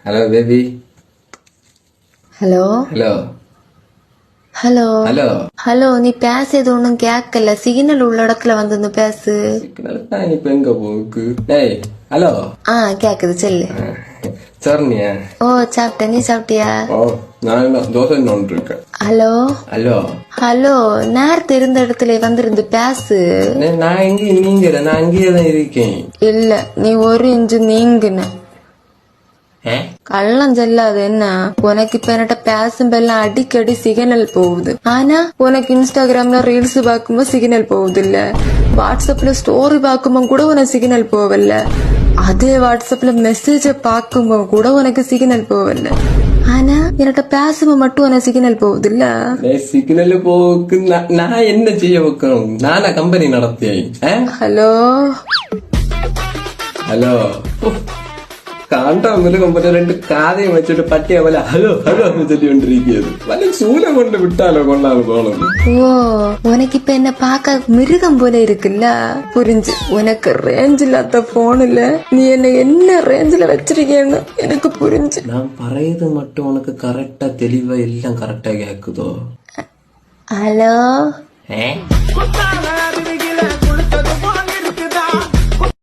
Hello baby. Hello hello hello hello hello. நீ பேசுறது ஒன்னும் கேட்கல. சிக்னல் உள்ள இடத்துல வந்து பேசு. இப்ப எங்க போக்கு? டேய் ஹலோ. கேக்குது சொல்லு. சரியா? ஓ சாப்பிட்டேன். நீ சாப்பிட்டியா? ஓ நான் தோசை நோண்டு இருக்கேன். Hello hello hello. நேரத்து இருந்த இடத்துல வந்திருந்து பேசு. நான் எங்க நீங்க? நான் அங்கேயே தான் இருக்கேன். இல்ல நீ ஒரு இன்ச்சு நீங்குன. கள்ளம் செல்லாது என்ன? உனக்கு இப்ப என்கிட்ட பேசும்பெல்லாம் அடிக்கடி சிக்னல் போகுது. ஆனா உனக்கு இன்ஸ்டாகிராம்ல ரீல்ஸ் பாக்கும்போது சிக்னல் போகுது இல்ல. வாட்ஸ்அப்ல ஸ்டோரி பாக்கும்போது கூட உனக்கு சிக்னல் போவல. அதே வாட்ஸ்அப்ல மெசேஜ பாக்கும்போது கூட உனக்கு சிக்னல் போவல. ஆனா என்கிட்ட பேசும்போது மட்டும் உனக்கு சிக்னல் போகுது இல்ல. சிக்னல் போக்கு நான் என்ன செய்ய வைக்கணும்? நானா கம்பெனி நடத்தியேன். ஹலோ ஹலோ காண்டாமல கம்பெனி ரெண்டு காதையும் வச்சுட்டு பட்டியா வல ஹலோ ஹலோ சொல்லி கொண்டிருக்கிறது. வல சூளை கொண்டு விட்டாலோ கொண்டாலும் போனது. ஓ உனக்கு இப்ப என்ன பாக்க மிருகம் போல இருக்குல்ல. புரிஞ்சு. உனக்கு ரேஞ்ச் இல்லாத போன்ல நீ என்ன ரேஞ்சில வச்சிருக்கேன்னு எனக்கு புரிஞ்சு. நான் பறையது மட்டும் உனக்கு கரெக்டா தெளிவா எல்லாம் கரெக்டா கேக்குதோ? ஹலோ